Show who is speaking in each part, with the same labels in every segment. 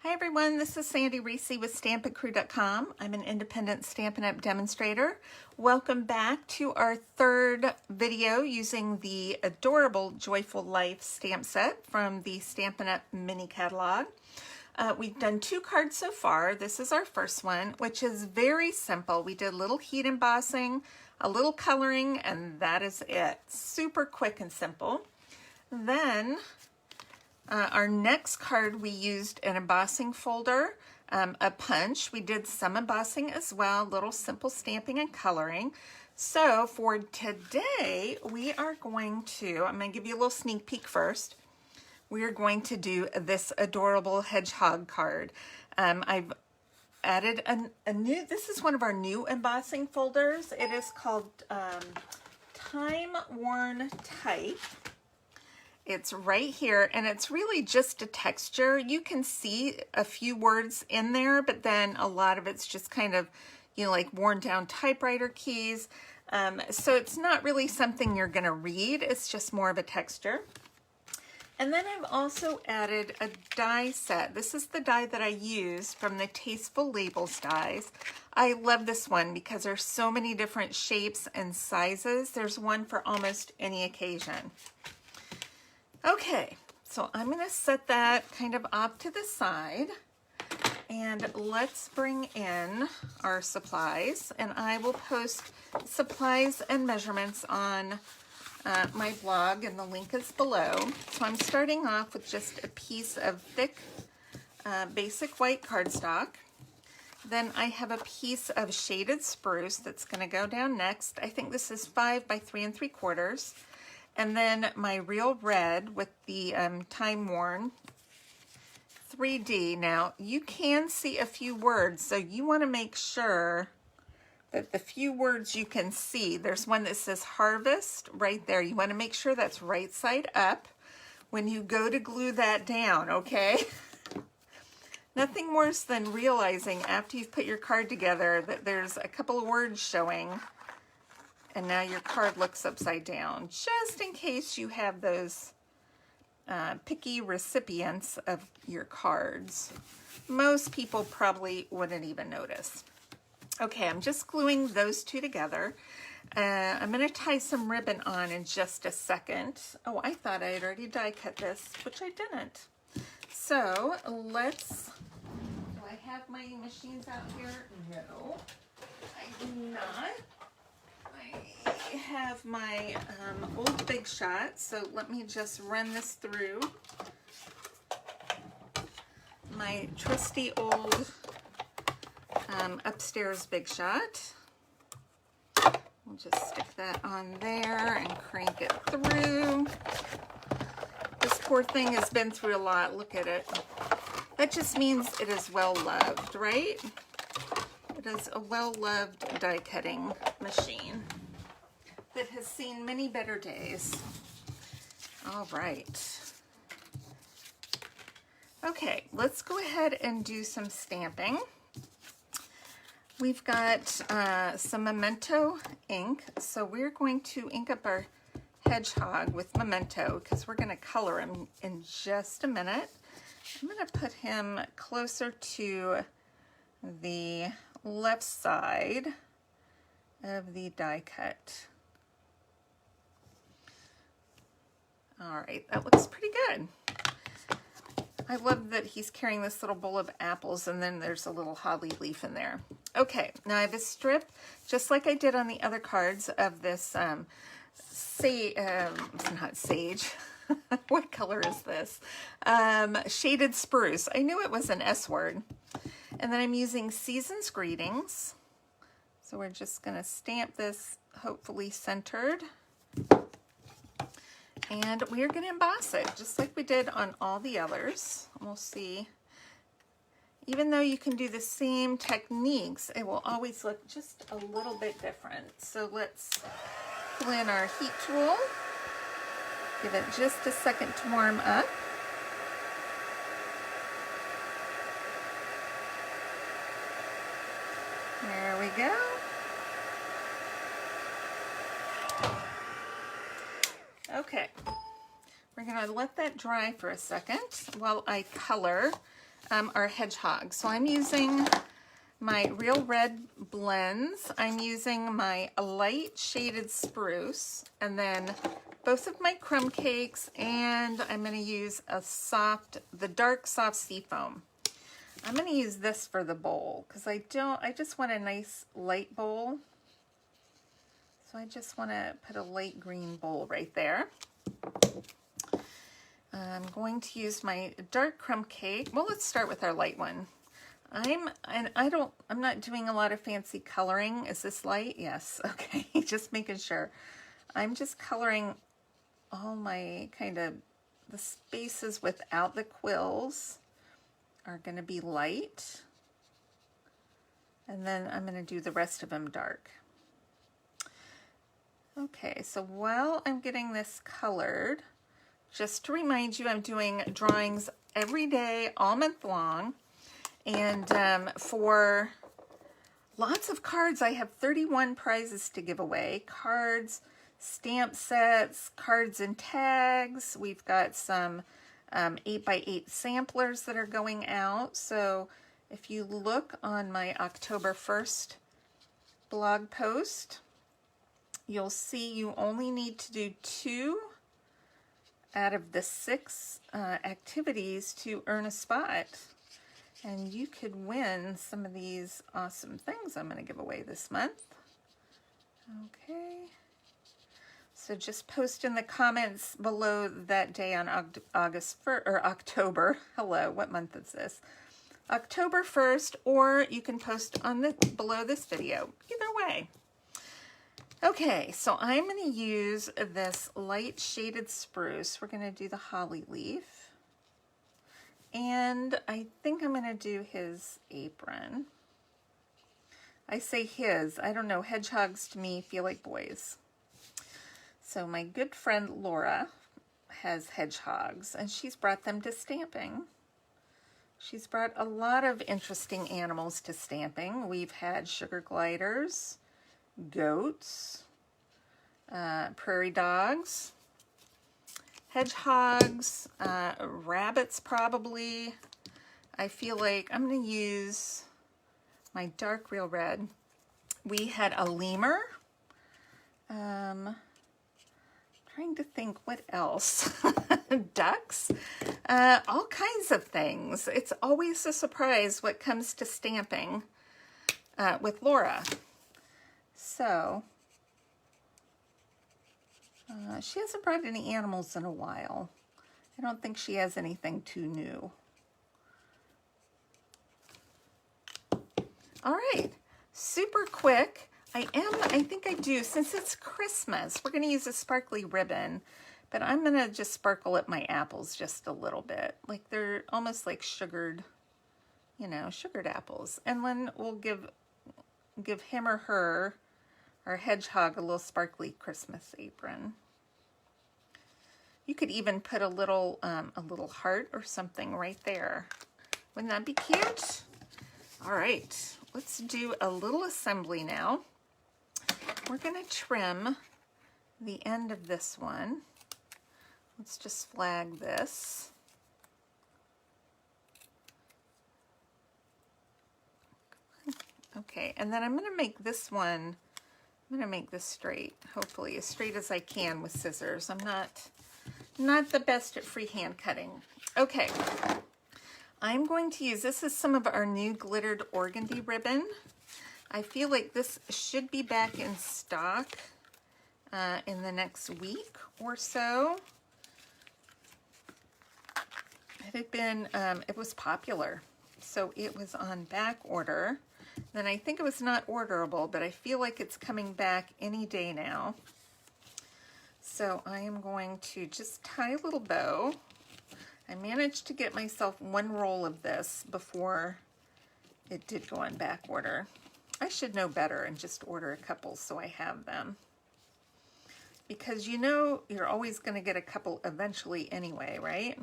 Speaker 1: Hi everyone, this is Sandy Reese with StampItCrew.com. I'm an independent Stampin' Up! Demonstrator. Welcome back to our third video using the adorable Joyful Life stamp set from the Stampin' Up! Mini Catalog. We've done 2 cards so far. This is our first one, which is very simple. We did a little heat embossing, a little coloring, and that is it. Super quick and simple. Then our next card, we used an embossing folder, a punch. We did some embossing as well, little simple stamping and coloring. So for today, we are going to, I'm going to give you a little sneak peek first. We are going to do this adorable hedgehog card. I've added a new, this is one of our new embossing folders. It is called Time Worn Type. It's right here, and it's really just a texture. You can see a few words in there, but then a lot of it's just kind of, you know, like worn down typewriter keys. So it's not really something you're gonna read. It's just more of a texture. And then I've also added a die set. This is the die that I used from the Tasteful Labels dies. I love this one because there's so many different shapes and sizes. There's one for almost any occasion. Okay, so I'm going to set that kind of off to the side, and let's bring in our supplies, and I will post supplies and measurements on my blog, and the link is below. So I'm starting off with just a piece of thick basic white cardstock. Then I have a piece of shaded spruce that's going to go down next. I think this is 5 by 3 3/4. And then my real red with the Time Worn 3D. Now, you can see a few words, so you want to make sure that the few words you can see, there's one that says harvest right there. You want to make sure that's right side up when you go to glue that down, okay? Nothing worse than realizing after you've put your card together that there's a couple of words showing and now your card looks upside down, just in case you have those picky recipients of your cards. Most people probably wouldn't even notice. Okay, I'm just gluing those two together. I'm going to tie some ribbon on in just a second. Oh, I thought I had already die cut this, which I didn't. So let's, do I have my machines out here? No, I do not. I have my old Big Shot, so let me just run this through my trusty old upstairs Big Shot. We'll just stick that on there and crank it through. This poor thing has been through a lot. Look at it. That just means it is well loved, right? It is a well-loved die cutting machine that has seen many better days. All right. Okay, let's go ahead and do some stamping. We've got some Memento ink, so we're going to ink up our hedgehog with Memento because we're going to color him in just a minute. I'm going to put him closer to the left side of the die cut. All right, that looks pretty good. I love that he's carrying this little bowl of apples, and then there's a little holly leaf in there. Okay, now I have a strip, just like I did on the other cards, of this not sage. What color is this? Shaded spruce. I knew it was an S word. And then I'm using Season's Greetings. So we're just going to stamp this, hopefully centered. And we're going to emboss it, just like we did on all the others. We'll see. Even though you can do the same techniques, it will always look just a little bit different. So let's pull in our heat tool. Give it just a second to warm up. There we go. Okay, we're going to let that dry for a second while I color are Hedgehog. So I'm using my Real Red blends. I'm using my light shaded spruce, and then both of my crumb cakes, and I'm going to use the dark soft seafoam. I'm going to use this for the bowl because I just want a nice light bowl. So I just want to put a light green bowl right there. I'm going to use my dark crumb cake. Well, let's start with our light one. I'm not doing a lot of fancy coloring. Is this light? Yes. Okay. Just making sure. I'm just coloring all my the spaces without the quills are going to be light. And then I'm going to do the rest of them dark. Okay, so while I'm getting this colored, just to remind you, I'm doing drawings every day, all month long. And for lots of cards, I have 31 prizes to give away. Cards, stamp sets, cards and tags. We've got some 8x8 samplers that are going out. So if you look on my October 1st blog post, you'll see you only need to do 2 out of the 6 activities to earn a spot. And you could win some of these awesome things I'm going to give away this month. Okay. So just post in the comments below that day on October. Hello, what month is this? October 1st, or you can post on below this video. Either way. Okay, so I'm going to use this light shaded spruce. We're going to do the holly leaf. And I think I'm going to do his apron. I say his. I don't know. Hedgehogs to me feel like boys. So my good friend Laura has hedgehogs, and she's brought them to stamping. She's brought a lot of interesting animals to stamping. We've had sugar gliders, goats, prairie dogs, hedgehogs, rabbits probably. I feel like I'm going to use my dark Real Red. We had a lemur. Trying to think what else. Ducks. All kinds of things. It's always a surprise what comes to stamping with Laura. So, she hasn't brought any animals in a while. I don't think she has anything too new. All right, super quick. I think I do, since it's Christmas, we're going to use a sparkly ribbon, but I'm going to just sparkle up my apples just a little bit. Like they're almost like sugared, sugared apples. And then we'll give him or her, our hedgehog, a little sparkly Christmas apron. You could even put a little heart or something right there. Wouldn't that be cute? All right, let's do a little assembly now. We're going to trim the end of this one. Let's just flag this. Okay, and then I'm going to make this one, I'm going to make this straight, hopefully as straight as I can with scissors. I'm not the best at freehand cutting. Okay, I'm going to use, this is some of our new glittered organdy ribbon. I feel like this should be back in stock in the next week or so. It had been, it was popular, so it was on back order. Then I think it was not orderable, but I feel like it's coming back any day now. So I am going to just tie a little bow. I managed to get myself one roll of this before it did go on back order. I should know better and just order a couple so I have them. Because you're always going to get a couple eventually anyway, right?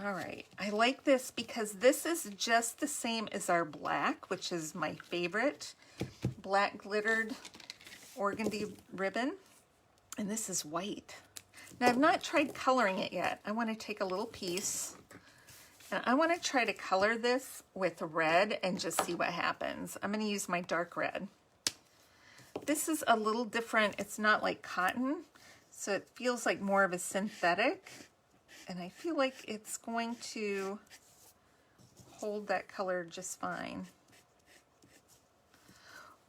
Speaker 1: All right, I like this because this is just the same as our black, which is my favorite, black glittered organdy ribbon. And this is white. Now I've not tried coloring it yet. I want to take a little piece And I want to try to color this with red and just see what happens. I'm going to use my dark red. This is a little different. It's not like cotton, so it feels like more of a synthetic. And I feel like it's going to hold that color just fine.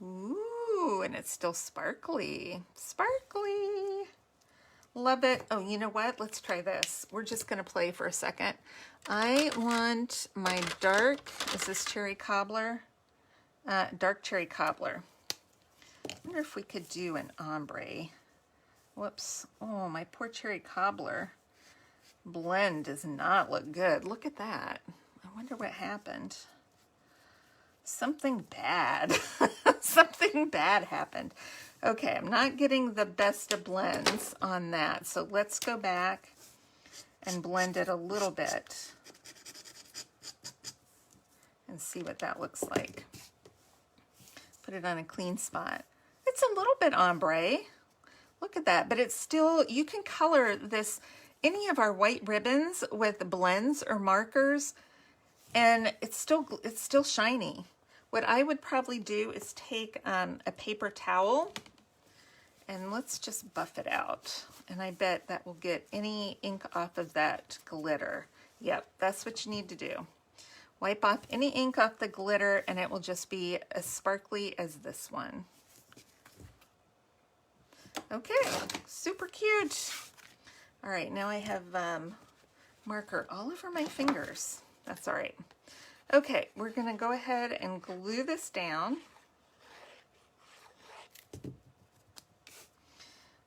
Speaker 1: Ooh, and it's still sparkly. Sparkly. Love it. Oh, you know what? Let's try this. We're just going to play for a second. I want my dark, is this cherry cobbler? Dark cherry cobbler. I wonder if we could do an ombre. Whoops. Oh, my poor cherry cobbler blend does not look good. Look at that. I wonder what happened. Something bad. Something bad happened. Okay, I'm not getting the best of blends on that. So let's go back and blend it a little bit and see what that looks like. Put it on a clean spot. It's a little bit ombre. Look at that, but it's still, you can color this, any of our white ribbons with blends or markers, and it's still shiny. What I would probably do is take a paper towel and let's just buff it out. And I bet that will get any ink off of that glitter. Yep, that's what you need to do. Wipe off any ink off the glitter and it will just be as sparkly as this one. Okay, super cute. All right, now I have marker all over my fingers. That's all right. Okay, we're gonna go ahead and glue this down.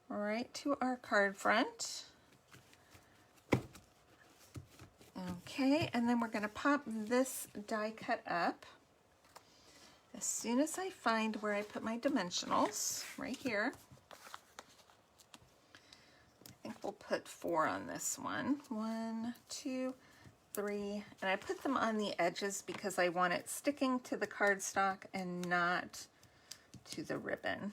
Speaker 1: Right to our card front. Okay, and then we're gonna pop this die cut up. As soon as I find where I put my dimensionals, right here. I think we'll put 4 on this one. 1, 2, 3, and I put them on the edges because I want it sticking to the cardstock and not to the ribbon.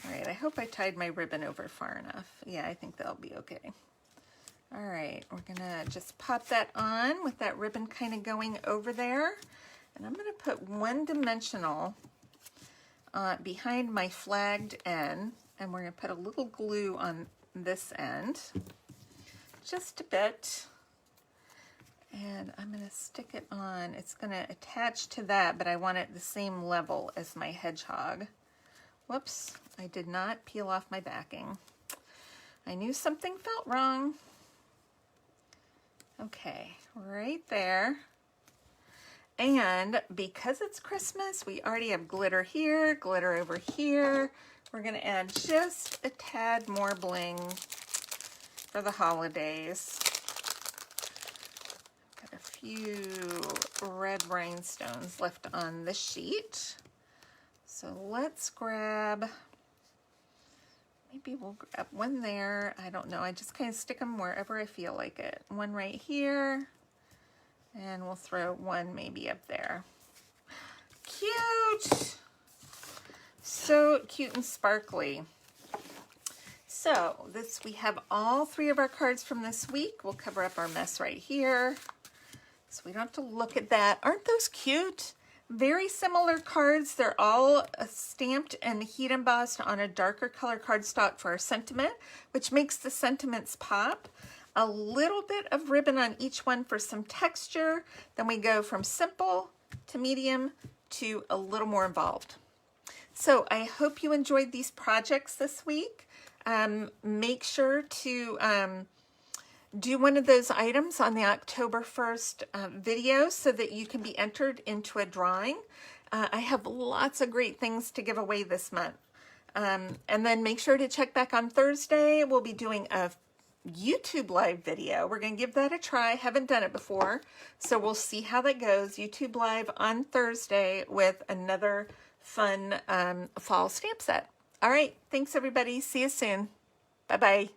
Speaker 1: All right, I hope I tied my ribbon over far enough. Yeah, I think that'll be okay. All right, we're gonna just pop that on with that ribbon kind of going over there. And I'm gonna put 1 dimensional behind my flagged end, and we're gonna put a little glue on this end, just a bit. And I'm gonna stick it on. It's gonna attach to that, but I want it the same level as my hedgehog. Whoops, I did not peel off my backing. I knew something felt wrong. Okay, right there. And because it's Christmas, we already have glitter here, glitter over here. We're gonna add just a tad more bling for the holidays. Got a few red rhinestones left on the sheet. So let's grab, maybe we'll grab 1 there. I don't know. I just kind of stick them wherever I feel like it. 1 right here. And we'll throw 1 maybe up there. Cute! So cute and sparkly. So this, we have all 3 of our cards from this week. We'll cover up our mess right here, so we don't have to look at that. Aren't those cute? Very similar cards. They're all stamped and heat embossed on a darker color cardstock for our sentiment, which makes the sentiments pop. A little bit of ribbon on each one for some texture. Then we go from simple to medium to a little more involved. So I hope you enjoyed these projects this week. Make sure to do one of those items on the October 1st video so that you can be entered into a drawing. I have lots of great things to give away this month. And then make sure to check back on Thursday. We'll be doing a YouTube live video. We're going to give that a try. Haven't done it before, so we'll see how that goes. YouTube live on Thursday with another fun fall stamp set. All right, thanks everybody. See you soon. Bye-bye.